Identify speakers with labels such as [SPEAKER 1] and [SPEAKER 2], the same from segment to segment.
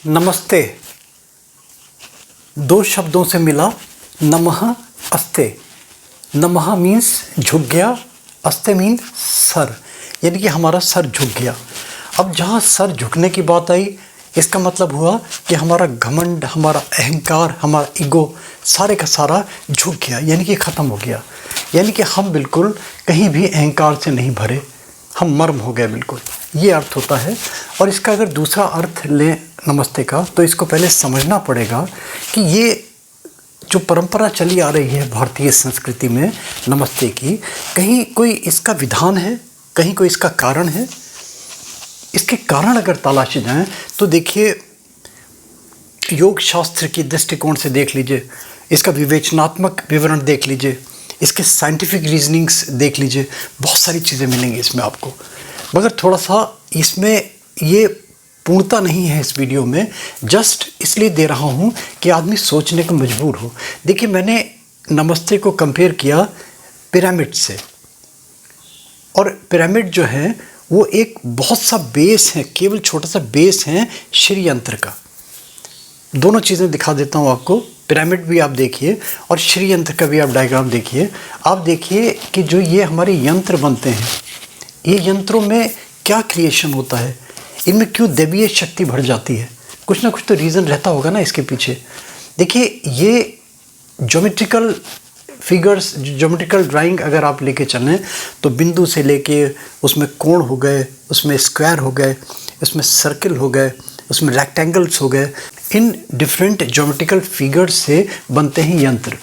[SPEAKER 1] नमस्ते दो शब्दों से मिला नमः अस्ते। नमः मीन्स झुक गया, अस्ते मीन सर, यानी कि हमारा सर झुक गया। अब जहाँ सर झुकने की बात आई, इसका मतलब हुआ कि हमारा घमंड, हमारा अहंकार, हमारा ईगो सारे का सारा झुक गया, यानी कि ख़त्म हो गया। यानी कि हम बिल्कुल कहीं भी अहंकार से नहीं भरे, हम मर्म हो गए बिल्कुल, ये अर्थ होता है। और इसका अगर दूसरा अर्थ लें नमस्ते का, तो इसको पहले समझना पड़ेगा कि ये जो परंपरा चली आ रही है भारतीय संस्कृति में नमस्ते की, कहीं कोई इसका विधान है, कहीं कोई इसका कारण है। इसके कारण अगर तलाशे जाएं तो देखिए, योग शास्त्र की दृष्टिकोण से देख लीजिए, इसका विवेचनात्मक विवरण देख लीजिए, इसके साइंटिफिक रीजनिंग्स देख लीजिए, बहुत सारी चीज़ें मिलेंगी इसमें आपको। मगर थोड़ा सा इसमें ये पूर्णता नहीं है इस वीडियो में, जस्ट इसलिए दे रहा हूँ कि आदमी सोचने को मजबूर हो। देखिए, मैंने नमस्ते को कंपेयर किया पिरामिड से, और पिरामिड जो है वो एक बहुत सा बेस है, केवल छोटा सा बेस है श्री यंत्र का। दोनों चीज़ें दिखा देता हूँ आपको, पिरामिड भी आप देखिए और श्री यंत्र का भी आप डायग्राम देखिए। आप देखिए कि जो ये हमारे यंत्र बनते हैं, ये यंत्रों में क्या क्रिएशन होता है, इनमें क्यों दैवीय शक्ति भर जाती है, कुछ ना कुछ तो रीज़न रहता होगा ना इसके पीछे। देखिए, ये ज्योमेट्रिकल फिगर्स, ज्योमेट्रिकल ड्राइंग अगर आप लेके चलें तो बिंदु से लेके उसमें कोण हो गए, उसमें स्क्वायर हो गए, उसमें सर्कल हो गए, उसमें रेक्टेंगल्स हो गए, इन डिफरेंट ज्योमेट्रिकल फिगर्स से बनते हैं यंत्र।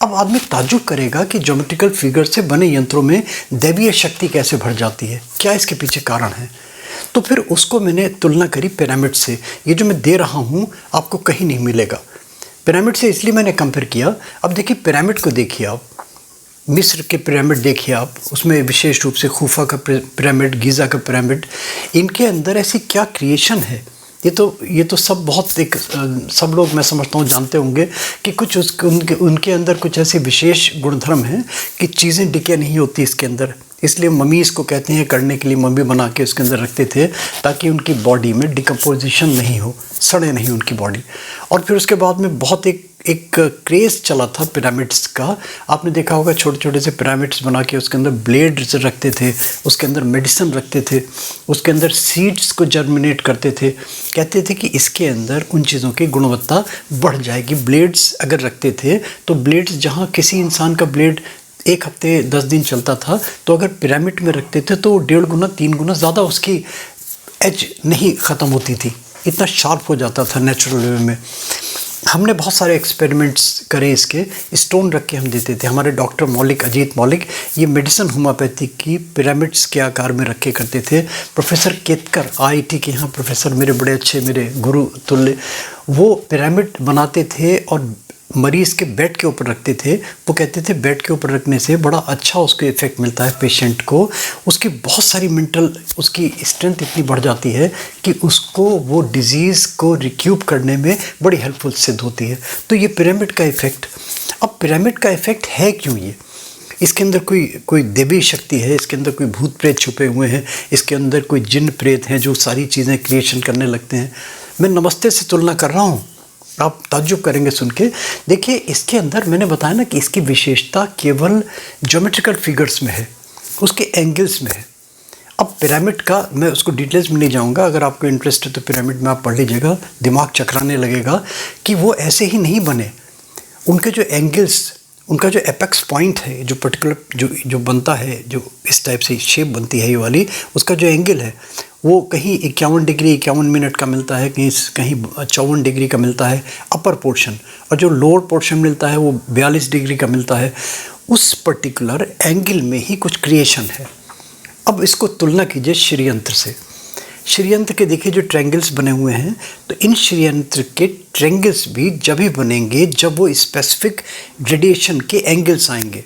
[SPEAKER 1] अब आदमी ताज्जुब करेगा कि ज्योमेट्रिकल फिगर से बने यंत्रों में दैवीय शक्ति कैसे भर जाती है, क्या इसके पीछे कारण है। तो फिर उसको मैंने तुलना करी पिरामिड से। ये जो मैं दे रहा हूँ आपको कहीं नहीं मिलेगा। पिरामिड से इसलिए मैंने कंपेयर किया। अब देखिए, पिरामिड को देखिए आप, मिस्र के पिरामिड देखिए आप, उसमें विशेष रूप से खूफा का पिरामिड, गीज़ा का पिरामिड, इनके अंदर ऐसी क्या क्रिएशन है। ये तो सब बहुत एक सब लोग मैं समझता हूँ जानते होंगे कि कुछ उनके अंदर कुछ ऐसे विशेष गुणधर्म हैं कि चीज़ें डिके नहीं होती इसके अंदर। इसलिए मम्मी इसको कहते हैं, करने के लिए मम्मी बना के उसके अंदर रखते थे ताकि उनकी बॉडी में डिकम्पोजिशन नहीं हो, सड़े नहीं उनकी बॉडी। और फिर उसके बाद में बहुत एक क्रेज़ चला था पिरामिड्स का। आपने देखा होगा, छोटे छोटे से पिरामिड्स बना के उसके अंदर ब्लेड्स रखते थे, उसके अंदर मेडिसिन रखते थे, उसके अंदर सीड्स को जर्मिनेट करते थे। कहते थे कि इसके अंदर उन चीज़ों की गुणवत्ता बढ़ जाएगी। ब्लेड्स अगर रखते थे तो ब्लेड्स, जहाँ किसी इंसान का ब्लेड 1 हफ्ते 10 दिन चलता था, तो अगर पिरामिड में रखते थे तो 1.5 गुना 3 गुना ज़्यादा उसकी एज नहीं ख़त्म होती थी, इतना शार्प हो जाता था नेचुरल वे में। हमने बहुत सारे एक्सपेरिमेंट्स करे, इसके स्टोन रख के हम देते थे। हमारे डॉक्टर मौलिक, अजीत मौलिक, ये मेडिसिन होम्योपैथिक की पिरामिड्स के आकार में रखे करते थे। प्रोफेसर केतकर IIT के यहाँ प्रोफेसर, मेरे बड़े अच्छे, मेरे गुरु तुल्य, वो पिरामिड बनाते थे और मरीज़ के बेड के ऊपर रखते थे। वो कहते थे बेड के ऊपर रखने से बड़ा अच्छा उसको इफ़ेक्ट मिलता है पेशेंट को। उसकी बहुत सारी मेंटल, उसकी स्ट्रेंथ इतनी बढ़ जाती है कि उसको वो डिज़ीज़ को रिक्यूब करने में बड़ी हेल्पफुल सिद्ध होती है। तो ये पिरामिड का इफ़ेक्ट। अब पिरामिड का इफ़ेक्ट है क्यों ये? इसके अंदर कोई देवी शक्ति है, इसके अंदर कोई भूत प्रेत छुपे हुए हैं, इसके अंदर कोई जिन प्रेत हैं जो सारी चीज़ें क्रिएशन करने लगते हैं। मैं नमस्ते से तुलना कर रहा हूँ, आप ताज्जुब करेंगे सुन के। देखिए, इसके अंदर मैंने बताया ना कि इसकी विशेषता केवल ज्योमेट्रिकल फिगर्स में है, उसके एंगल्स में है। अब पिरामिड का मैं उसको डिटेल्स में नहीं जाऊंगा, अगर आपको इंटरेस्ट है तो पिरामिड में आप पढ़ लीजिएगा, दिमाग चकराने लगेगा कि वो ऐसे ही नहीं बने। उनके जो एंगल्स, उनका जो एपेक्स पॉइंट है, जो पर्टिकुलर जो बनता है, जो इस टाइप से शेप बनती है ये वाली, उसका जो एंगल है वो कहीं 51 डिग्री 51 मिनट का मिलता है, कहीं 54 डिग्री का मिलता है अपर पोर्शन, और जो लोअर पोर्शन मिलता है वो 42 डिग्री का मिलता है। उस पर्टिकुलर एंगल में ही कुछ क्रिएशन है। अब इसको तुलना कीजिए श्रीयंत्र से। श्रीयंत्र के देखिए जो ट्रायंगल्स बने हुए हैं, तो इन श्रीयंत्र के ट्रायंगल्स भी जब ही बनेंगे जब वो स्पेसिफिक ग्रेडिएशन के एंगल्स आएंगे,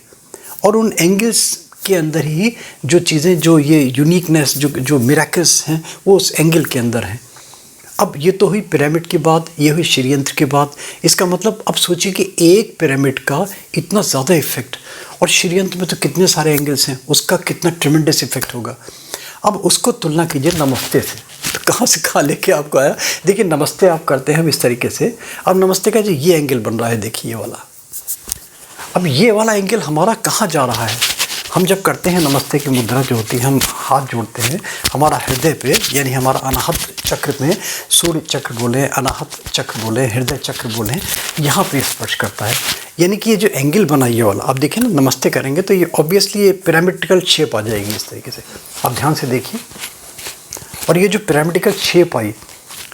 [SPEAKER 1] और उन एंगल्स के अंदर ही जो चीज़ें, जो ये यूनिकनेस, जो मिरेकल्स हैं, वो उस एंगल के अंदर हैं। अब ये तो हुई पिरामिड की बात, ये हुई श्रीयंत्र की बात। इसका मतलब अब सोचिए कि एक पिरामिड का इतना ज़्यादा इफेक्ट, और श्रीयंत्र में तो कितने सारे एंगल्स हैं, उसका कितना ट्रेमेंडस इफेक्ट होगा। अब उसको तुलना कीजिए नमस्ते से, तो कहाँ से कहाँ लेके आपको आया। देखिए नमस्ते आप करते हैं हम इस तरीके से, अब नमस्ते का जो ये एंगल बन रहा है देखिए ये वाला, अब ये वाला एंगल हमारा कहाँ जा रहा है। हम जब करते हैं नमस्ते की मुद्रा जो होती है, हम हाथ जोड़ते हैं हमारा हृदय पे, यानी हमारा अनाहत चक्र में, सूर्य चक्र बोले, अनाहत चक्र बोले, हृदय चक्र बोले, यहाँ पे स्पर्श करता है। यानी कि ये जो एंगल बना ये वाला, आप देखिए ना नमस्ते करेंगे तो ये ऑब्वियसली ये पिरामिडिकल शेप आ जाएगी इस तरीके से, आप ध्यान से देखिए। और ये जो पिरामिडिकल शेप आई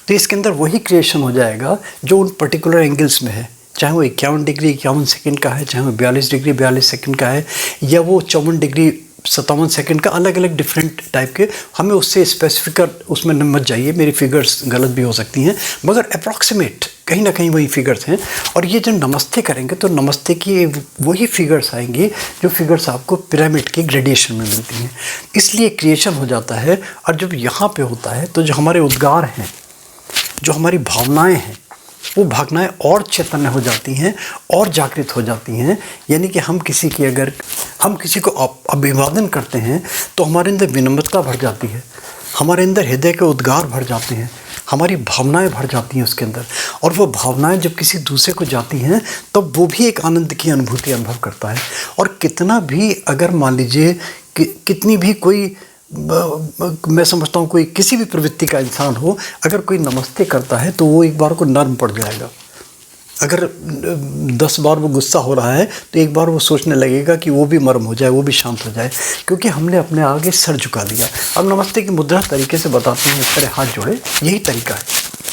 [SPEAKER 1] तो इसके अंदर वही क्रिएशन हो जाएगा जो उन पर्टिकुलर एंगल्स में है, चाहे वो 51 डिग्री 51 सेकंड का है, चाहे वो 42 डिग्री 42 सेकंड का है, या वो 54 डिग्री 57 सेकंड का, अलग अलग डिफरेंट टाइप के। हमें उससे स्पेसिफिक उसमें मत जाइए, मेरी फिगर्स गलत भी हो सकती हैं, मगर अप्रॉक्सीमेट कहीं ना कहीं वही फिगर्स हैं। और ये जब नमस्ते करेंगे तो नमस्ते की वही फिगर्स आएंगी जो फिगर्स आपको पिरामिड के ग्रेडिएशन में मिलती हैं, इसलिए क्रिएशन हो जाता है। और जब यहाँ पे होता है तो जो हमारे उद्गार हैं, जो हमारी भावनाएं हैं, वो भावनाएं और चैतन्य हो जाती हैं और जागृत हो जाती हैं। यानी कि हम किसी की अगर हम किसी को अभिवादन करते हैं तो हमारे अंदर विनम्रता भर जाती है, हमारे अंदर हृदय के उद्गार भर जाते हैं, हमारी भावनाएं भर जाती हैं उसके अंदर। और वो भावनाएं जब किसी दूसरे को जाती हैं तब वो भी एक आनंद की अनुभूति अनुभव करता है। और कितना भी अगर मान लीजिए कितनी भी कोई मैं समझता हूँ कोई किसी भी प्रवृत्ति का इंसान हो, अगर कोई नमस्ते करता है तो वो एक बार को नर्म पड़ जाएगा। अगर 10 बार वो गुस्सा हो रहा है तो एक बार वो सोचने लगेगा कि वो भी नर्म हो जाए, वो भी शांत हो जाए, क्योंकि हमने अपने आगे सर झुका दिया। अब नमस्ते की मुद्रा तरीके से बताते हैं, इस तरह हाथ जोड़े, यही तरीका है,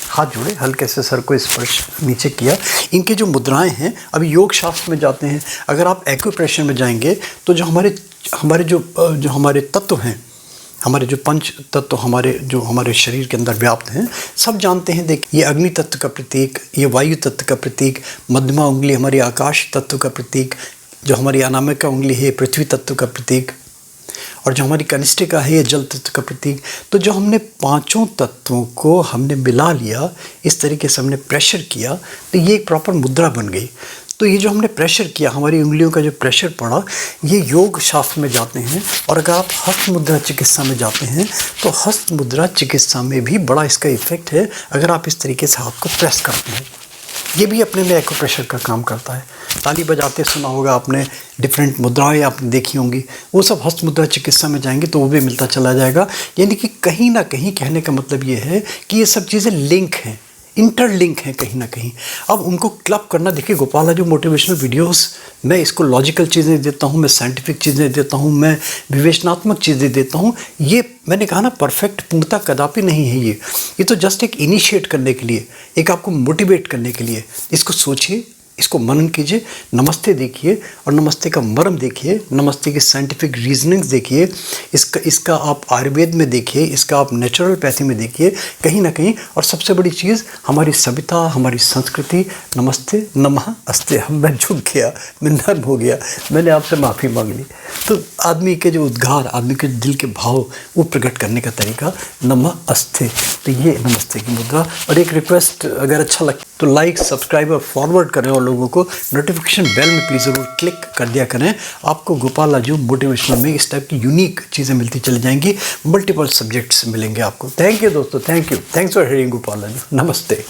[SPEAKER 1] हाथ जोड़े, हल्के से सर को स्पर्श नीचे किया। इनके जो मुद्राएं हैं, अभी योग शास्त्र में जाते हैं, अगर आप एक्यूप्रेशर में जाएंगे तो जो हमारे तत्व हैं, हमारे जो पंच तत्व हमारे शरीर के अंदर व्याप्त हैं, सब जानते हैं। देखिए ये अग्नि तत्व का प्रतीक, ये वायु तत्व का प्रतीक, मध्यमा उंगली हमारी आकाश तत्व का प्रतीक, जो हमारी अनामिका उंगली है पृथ्वी तत्व का प्रतीक, और जो हमारी कनिष्ठिका है ये जल तत्व का प्रतीक। तो जो हमने पांचों तत्वों को हमने मिला लिया, इस तरीके से हमने प्रेशर किया, तो ये एक प्रॉपर मुद्रा बन गई। तो ये जो हमने प्रेशर किया, हमारी उंगलियों का जो प्रेशर पड़ा, ये योग शास्त्र में जाते हैं। और अगर आप हस्त मुद्रा चिकित्सा में जाते हैं तो हस्त मुद्रा चिकित्सा में भी बड़ा इसका इफेक्ट है। अगर आप इस तरीके से हाथ को प्रेस करते हैं, ये भी अपने में एक्यूप्रेशर का काम करता है। ताली बजाते सुना होगा आपने, डिफरेंट मुद्राएं आपने देखी होंगी, वो सब हस्त मुद्रा चिकित्सा में जाएंगे तो वो भी मिलता चला जाएगा। यानी कि कहीं ना कहीं कहने का मतलब ये है कि ये सब चीज़ें लिंक हैं, इंटरलिंक हैं कहीं ना कहीं। अब उनको क्लब करना, देखिए गोपाला जो मोटिवेशनल वीडियोस, मैं इसको लॉजिकल चीज़ें देता हूँ, मैं साइंटिफिक चीज़ें देता हूँ, मैं विवेचनात्मक चीज़ें देता हूँ। ये मैंने कहा ना, परफेक्ट पूर्णता कदापि नहीं है। ये तो जस्ट एक इनिशिएट करने के लिए, एक आपको मोटिवेट करने के लिए। इसको सोचिए, इसको मनन कीजिए, नमस्ते देखिए और नमस्ते का मर्म देखिए, नमस्ते की साइंटिफिक रीजनिंग्स देखिए, इसका आप आयुर्वेद में देखिए, इसका आप नेचुरोपैथी में देखिए कहीं ना कहीं। और सबसे बड़ी चीज़ हमारी सभ्यता, हमारी संस्कृति। नमस्ते नमः अस्ते, मैं झुक गया, मैं नर्म हो गया, मैंने आपसे माफ़ी मांग ली। तो आदमी के जो उद्गार, आदमी के दिल के भाव, वो प्रकट करने का तरीका नमः अस्ते। तो ये नमस्ते की मुद्रा। और एक रिक्वेस्ट, अगर अच्छा लगता तो लाइक, सब्सक्राइब और फॉरवर्ड करें, और लोगों को नोटिफिकेशन बेल में प्लीज़ ज़रूर क्लिक कर दिया करें। आपको गोपाला जो मोटिवेशनल में इस टाइप की यूनिक चीज़ें मिलती चली जाएंगी, मल्टीपल सब्जेक्ट्स मिलेंगे आपको। थैंक यू दोस्तों, thank you, thanks for hearing Gopala ji. नमस्ते।